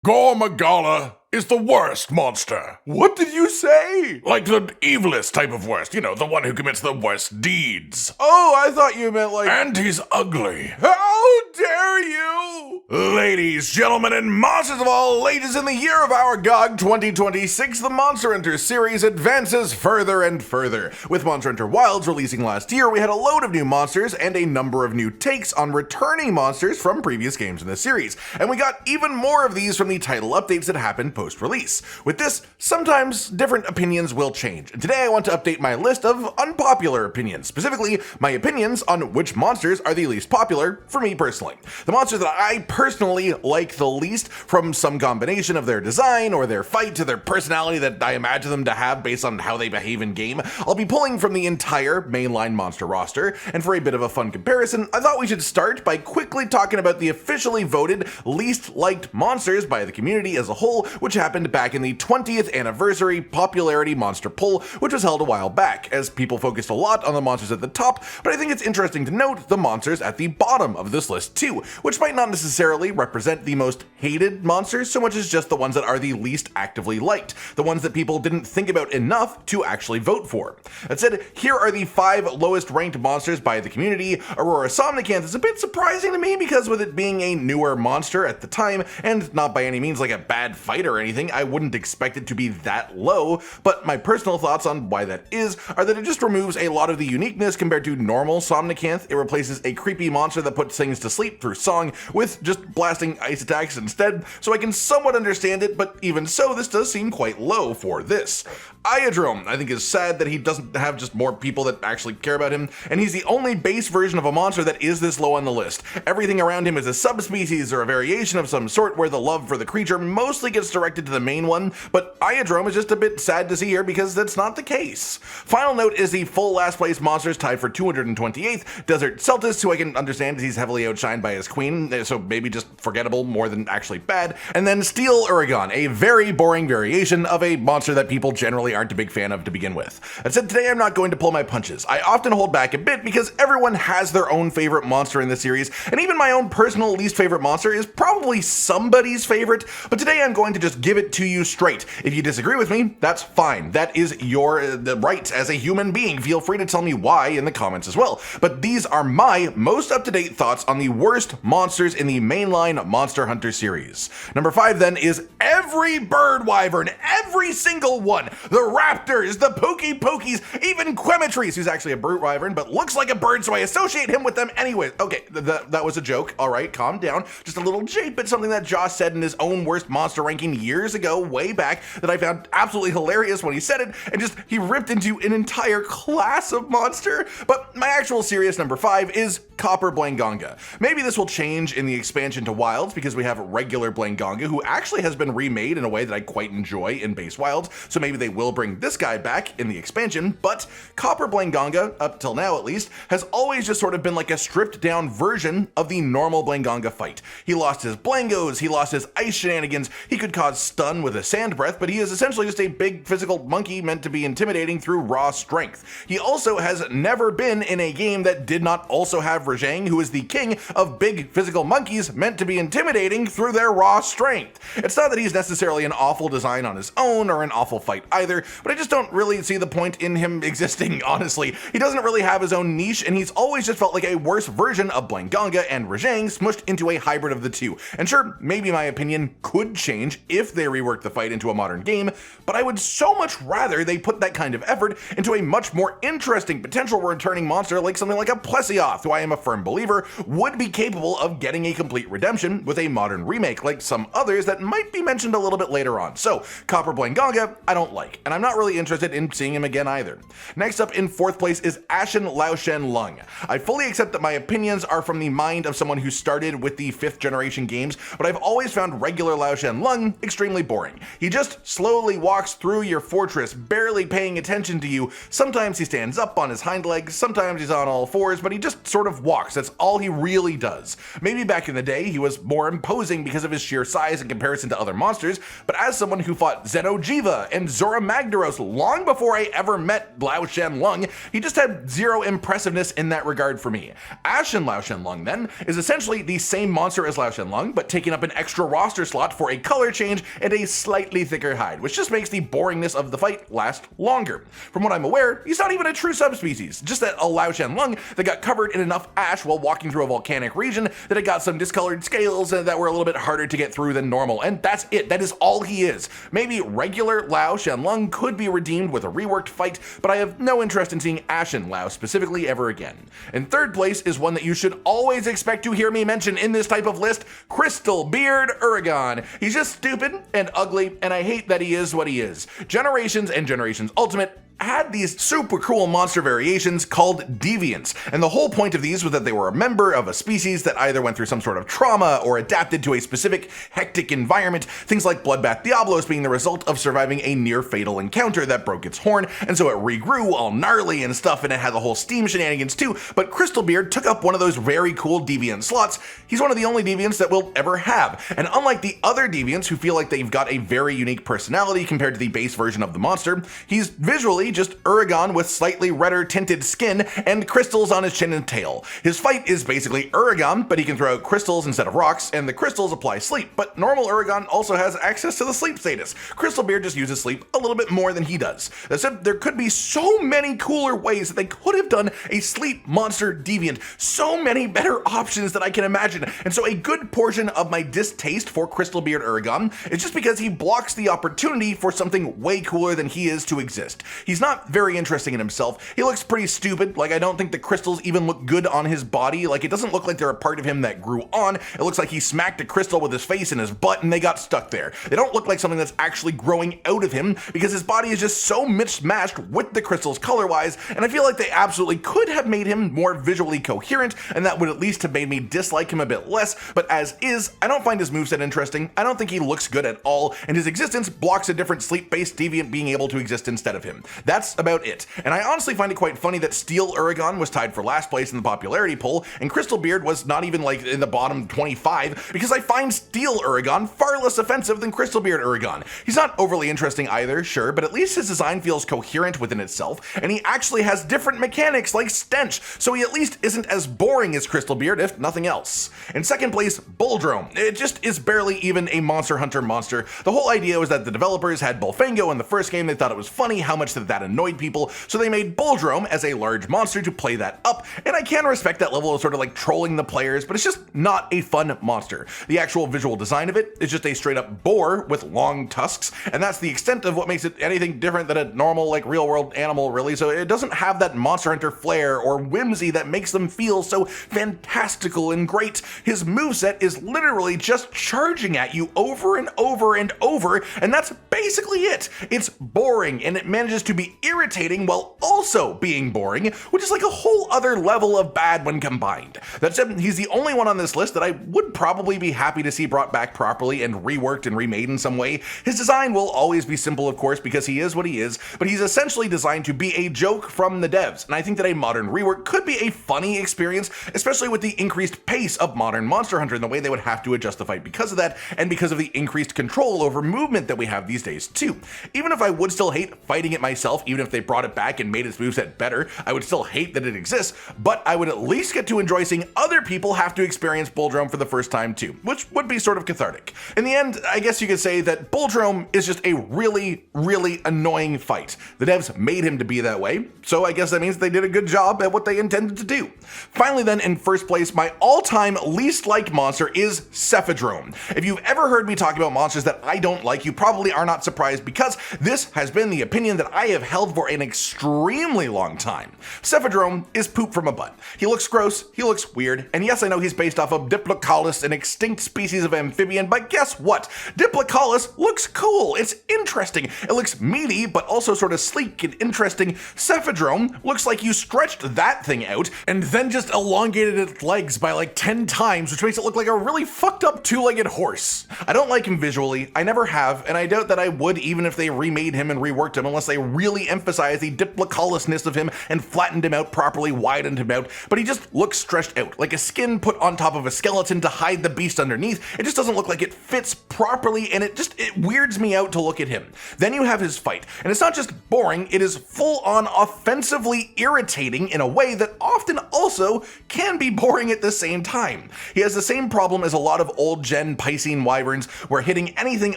Gore magala is the worst monster. What did you say? Like the evilest type of worst, you know, the one who commits the worst deeds. Oh, I thought you meant like... And he's ugly. How dare you? Ladies, gentlemen, and monsters of all ages, in the year of our GOG 2026, the Monster Hunter series advances further and further. With Monster Hunter Wilds releasing last year, we had a load of new monsters and a number of new takes on returning monsters from previous games in the series. And we got even more of these from the title updates that happened post-release. With this, sometimes different opinions will change. And today I want to update my list of unpopular opinions, specifically my opinions on which monsters are the least popular for me personally. The monsters that I personally like the least, from some combination of their design or their fight to their personality that I imagine them to have based on how they behave in game, I'll be pulling from the entire mainline monster roster. And for a bit of a fun comparison, I thought we should start by quickly talking about the officially voted least liked monsters by the community as a whole, which happened back in the 20th anniversary popularity monster poll, which was held a while back, as people focused a lot on the monsters at the top, but I think it's interesting to note the monsters at the bottom of this list too, which might not necessarily represent the most hated monsters so much as just the ones that are the least actively liked, the ones that people didn't think about enough to actually vote for. That said, here are the 5 lowest ranked monsters by the community. Aurora Somnicanth is a bit surprising to me because with it being a newer monster at the time, and not by any means like a bad fight or anything, I wouldn't expect it to be that low, but my personal thoughts on why that is are that it just removes a lot of the uniqueness compared to normal Somnicanth. It replaces a creepy monster that puts things to sleep through song with just blasting ice attacks instead, so I can somewhat understand it, but even so, this does seem quite low for this. Cephadrome, I think, is sad that he doesn't have just more people that actually care about him, and he's the only base version of a monster that is this low on the list. Everything around him is a subspecies or a variation of some sort where the love for the creature mostly gets directed to the main one, but Cephadrome is just a bit sad to see here because that's not the case. Final note is the full last place monsters tied for 228th, Desert Celtis, who I can understand as he's heavily outshined by his queen, so maybe just forgettable more than actually bad, and then Steel Uragon, a very boring variation of a monster that people generally aren't a big fan of to begin with. That said, today I'm not going to pull my punches. I often hold back a bit because everyone has their own favorite monster in the series, and even my own personal least favorite monster is probably somebody's favorite, but today I'm going to just give it to you straight. If you disagree with me, that's fine. That is your right as a human being. Feel free to tell me why in the comments as well. But these are my most up-to-date thoughts on the worst monsters in the mainline Monster Hunter series. Number 5 then is every bird wyvern, every single one. The raptors, the pokey pokies, even Quemetries, who's actually a brute wyvern but looks like a bird, so I associate him with them anyway. Okay, that was a joke. All right, calm down. Just a little jape at something that Josh said in his own worst monster ranking years ago, way back, that I found absolutely hilarious when he said it, and just he ripped into an entire class of monster. But my actual serious number 5 is Copper Blangonga. Maybe this will change in the expansion to Wilds because we have regular Blangonga, who actually has been remade in a way that I quite enjoy in base Wilds, so maybe they will bring this guy back in the expansion, but Copper Blangonga, up till now at least, has always just sort of been like a stripped down version of the normal Blangonga fight. He lost his Blangos, he lost his ice shenanigans, he could cause stun with a sand breath, but he is essentially just a big physical monkey meant to be intimidating through raw strength. He also has never been in a game that did not also have Rajang, who is the king of big physical monkeys meant to be intimidating through their raw strength. It's not that he's necessarily an awful design on his own or an awful fight either, but I just don't really see the point in him existing, honestly. He doesn't really have his own niche, and he's always just felt like a worse version of Blangonga and Rajang smushed into a hybrid of the two. And sure, maybe my opinion could change if they rework the fight into a modern game, but I would so much rather they put that kind of effort into a much more interesting potential returning monster like something like a Plesioth, who I am a firm believer would be capable of getting a complete redemption with a modern remake like some others that might be mentioned a little bit later on. So Copper Blangonga I don't like, and I'm not really interested in seeing him again either. Next up in 4th place is Ashen Lao-Shan Lung. I fully accept that my opinions are from the mind of someone who started with the 5th generation games, but I've always found regular Lao-Shan Lung extremely boring. He just slowly walks through your fortress, barely paying attention to you. Sometimes he stands up on his hind legs, sometimes he's on all fours, but he just sort of walks. That's all he really does. Maybe back in the day he was more imposing because of his sheer size in comparison to other monsters, but as someone who fought Xeno'jiiva and Zora Magdaros long before I ever met Lao-Shan Lung, he just had zero impressiveness in that regard for me. Ashen Lao-Shan Lung, then, is essentially the same monster as Lao-Shan Lung, but taking up an extra roster slot for a color change and a slightly thicker hide, which just makes the boringness of the fight last longer. From what I'm aware, he's not even a true subspecies, just that a Lao-Shan Lung that got covered in enough ash while walking through a volcanic region that it got some discolored scales that were a little bit harder to get through than normal, and that's it. That is all he is. Maybe regular Lao-Shan Lung could be redeemed with a reworked fight, but I have no interest in seeing Ashen Lao specifically ever again. In third place is one that you should always expect to hear me mention in this type of list, Crystalbeard Uragaan. He's just stupid and ugly, and I hate that he is what he is. Generations and Generations Ultimate had these super cool monster variations called deviants, and the whole point of these was that they were a member of a species that either went through some sort of trauma or adapted to a specific hectic environment, things like Bloodbath Diablos being the result of surviving a near-fatal encounter that broke its horn, and so it regrew all gnarly and stuff, and it had the whole steam shenanigans too, but Crystalbeard took up one of those very cool deviant slots. He's one of the only deviants that we'll ever have, and unlike the other deviants who feel like they've got a very unique personality compared to the base version of the monster, he's visually just Uragaan with slightly redder tinted skin and crystals on his chin and tail. His fight is basically Uragaan, but he can throw out crystals instead of rocks, and the crystals apply sleep, but normal Uragaan also has access to the sleep status. Crystalbeard just uses sleep a little bit more than he does. That said, there could be so many cooler ways that they could have done a sleep monster deviant, so many better options that I can imagine, and so a good portion of my distaste for Crystalbeard Uragaan is just because he blocks the opportunity for something way cooler than he is to exist. He's not very interesting in himself. He looks pretty stupid. Like, I don't think the crystals even look good on his body. Like, it doesn't look like they're a part of him that grew on. It looks like he smacked a crystal with his face and his butt and they got stuck there. They don't look like something that's actually growing out of him because his body is just so mismatched with the crystals color-wise, and I feel like they absolutely could have made him more visually coherent, and that would at least have made me dislike him a bit less, but as is, I don't find his moveset interesting. I don't think he looks good at all, and his existence blocks a different sleep-based deviant being able to exist instead of him. That's about it. And I honestly find it quite funny that Steel Uragaan was tied for last place in the popularity poll, and Crystalbeard was not even like in the bottom 25, because I find Steel Uragaan far less offensive than Crystalbeard Uragaan. He's not overly interesting either, sure, but at least his design feels coherent within itself, and he actually has different mechanics like stench, so he at least isn't as boring as Crystalbeard, if nothing else. In second place, Bulldrome. It just is barely even a Monster Hunter monster. The whole idea was that the developers had Bullfango in the first game. They thought it was funny how much that annoyed people, so they made Bulldrome as a large monster to play that up, and I can respect that level of sort of like trolling the players, but it's just not a fun monster. The actual visual design of it is just a straight up boar with long tusks, and that's the extent of what makes it anything different than a normal like real world animal really, so it doesn't have that Monster Hunter flair or whimsy that makes them feel so fantastical and great. His moveset is literally just charging at you over and over and over, and that's basically it. It's boring, and it manages to be irritating while also being boring, which is like a whole other level of bad when combined. That said, he's the only one on this list that I would probably be happy to see brought back properly and reworked and remade in some way. His design will always be simple, of course, because he is what he is, but he's essentially designed to be a joke from the devs, and I think that a modern rework could be a funny experience, especially with the increased pace of modern Monster Hunter and the way they would have to adjust the fight because of that, and because of the increased control over movement that we have these days too. Even if I would still hate fighting it myself, even if they brought it back and made its moveset better, I would still hate that it exists, but I would at least get to enjoy seeing other people have to experience Bulldrome for the first time too, which would be sort of cathartic. In the end, I guess you could say that Bulldrome is just a really, really annoying fight. The devs made him to be that way, so I guess that means they did a good job at what they intended to do. Finally then, in first place, my all-time least liked monster is Cephadrome. If you've ever heard me talk about monsters that I don't like, you probably are not surprised, because this has been the opinion that I have have held for an extremely long time. Cephadrome is poop from a butt. He looks gross, he looks weird, and yes, I know he's based off of Diplocaulus, an extinct species of amphibian, but guess what? Diplocaulus looks cool, it's interesting, it looks meaty, but also sort of sleek and interesting. Cephadrome looks like you stretched that thing out, and then just elongated its legs by like 10 times, which makes it look like a really fucked up two-legged horse. I don't like him visually, I never have, and I doubt that I would even if they remade him and reworked him, unless they really emphasized the Diplocaulus-ness of him and flattened him out properly, widened him out, but he just looks stretched out, like a skin put on top of a skeleton to hide the beast underneath. It just doesn't look like it fits properly, and it weirds me out to look at him. Then you have his fight, and it's not just boring, it is full-on offensively irritating in a way that often also can be boring at the same time. He has the same problem as a lot of old-gen Piscine wyverns, where hitting anything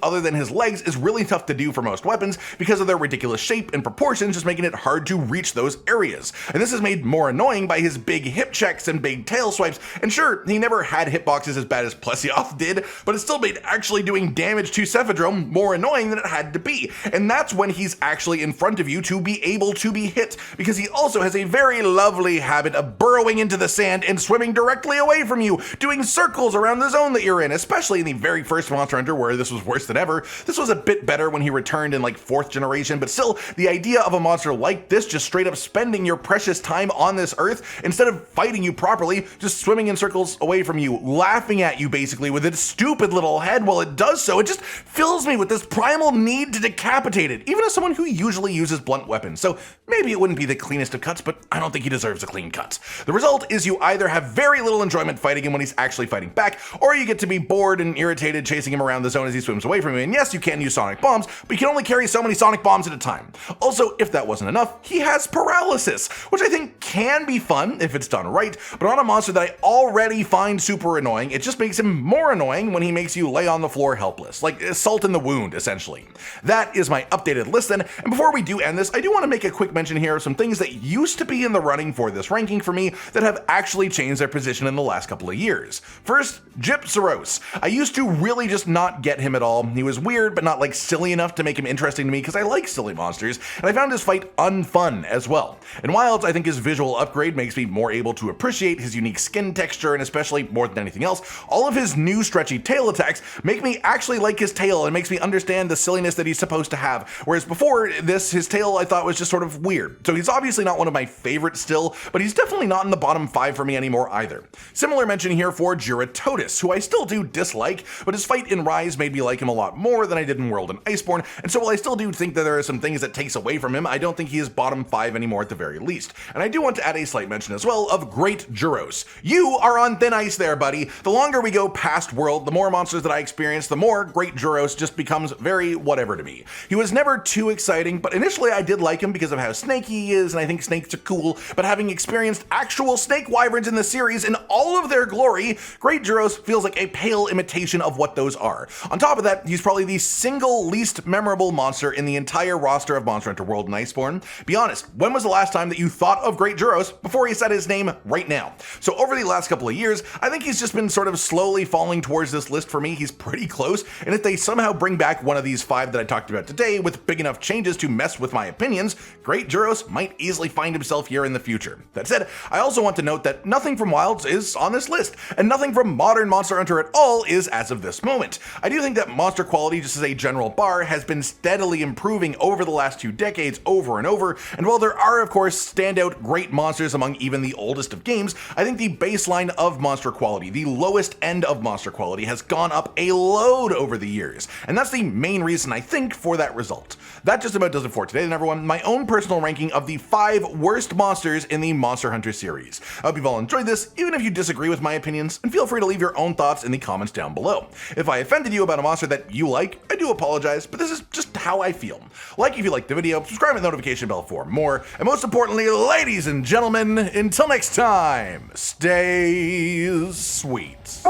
other than his legs is really tough to do for most weapons because of their ridiculous shape and proportions, just making it hard to reach those areas. And this is made more annoying by his big hip checks and big tail swipes, and sure, he never had hitboxes as bad as Plesioth did, but it still made actually doing damage to Cephadrome more annoying than it had to be. And that's when he's actually in front of you to be able to be hit, because he also has a very lovely habit of burrowing into the sand and swimming directly away from you, doing circles around the zone that you're in, especially in the very first Monster Hunter where this was worse than ever. This was a bit better when he returned in like 4th generation, but still, the idea of a monster like this just straight up spending your precious time on this earth instead of fighting you properly, just swimming in circles away from you, laughing at you basically with its stupid little head while it does so, it just fills me with this primal need to decapitate it, even as someone who usually uses blunt weapons. So maybe it wouldn't be the cleanest of cuts, but I don't think he deserves a clean cut. The result is you either have very little enjoyment fighting him when he's actually fighting back, or you get to be bored and irritated chasing him around the zone as he swims away from you. And yes, you can use sonic bombs, but you can only carry so many sonic bombs at a time. Also, if that wasn't enough, he has paralysis, which I think can be fun if it's done right, but on a monster that I already find super annoying, it just makes him more annoying when he makes you lay on the floor helpless, like salt in the wound, essentially. That is my updated list then, and before we do end this, I do want to make a quick mention here of some things that used to be in the running for this ranking for me that have actually changed their position in the last couple of years. First, Gypceros. I used to really just not get him at all. He was weird, but not like silly enough to make him interesting to me because I like silly monsters, and I found his fight unfun as well. In Wilds, I think his visual upgrade makes me more able to appreciate his unique skin texture, and especially more than anything else, all of his new stretchy tail attacks make me actually like his tail and makes me understand the silliness that he's supposed to have, whereas before this, his tail I thought was just sort of weird. So he's obviously not one of my favorites still, but he's definitely not in the bottom 5 for me anymore either. Similar mention here for Giratotus, who I still do dislike, but his fight in Rise made me like him a lot more than I did in World and Iceborne, and so while I still do think that there are some things that takes away from him, I don't think he is bottom 5 anymore at the very least. And I do want to add a slight mention as well of Great Gyros. You are on thin ice there, buddy. The longer we go past World, the more monsters that I experience, the more Great Gyros just becomes very whatever to me. He was never too exciting, but initially I did like him because of how snaky he is, and I think snakes are cool, but having experienced actual snake wyverns in the series in all of their glory, Great Gyros feels like a pale imitation of what those are. On top of that, he's probably the single least memorable monster in the entire roster of Monster Hunter World and Iceborne. Be honest, when was the last time that you thought of Great Gyros before he said his name right now? So over the last couple of years, I think he's just been sort of slowly falling towards this list for me. He's pretty close, and if they somehow bring back one of these 5 that I talked about today with big enough changes to mess with my opinions, Great Gyros might easily find himself here in the future. That said, I also want to note that nothing from Wilds is on this list, and nothing from modern Monster Hunter at all is as of this moment. I do think that monster quality, just as a general bar, has been steadily improving over the last 2 decades over and over, and while there are of course standout great monsters among even the oldest of games, I think the baseline of monster quality, the lowest end of monster quality, has gone up a load over the years, and that's the main reason I think for that result. That just about does it for today then everyone, my own personal ranking of the 5 worst monsters in the Monster Hunter series. I hope you've all enjoyed this, even if you disagree with my opinions, and feel free to leave your own thoughts in the comments down below. If I offended you about a monster that you like, I do apologize, but this is just how I feel. Like if you liked the video, subscribe with the notification bell for more, and most importantly, ladies and gentlemen, until next time, stay sweet.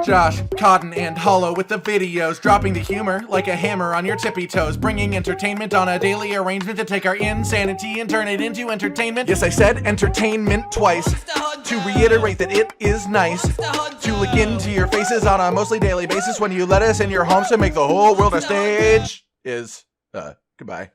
Josh, Cotton, and Hollow with the videos, dropping the humor like a hammer on your tippy toes, bringing entertainment on a daily arrangement to take our insanity and turn it into entertainment. Yes, I said entertainment twice, to reiterate that it is nice to look into your faces on a mostly daily basis when you let us in your homes to make the whole world a stage. Is Goodbye.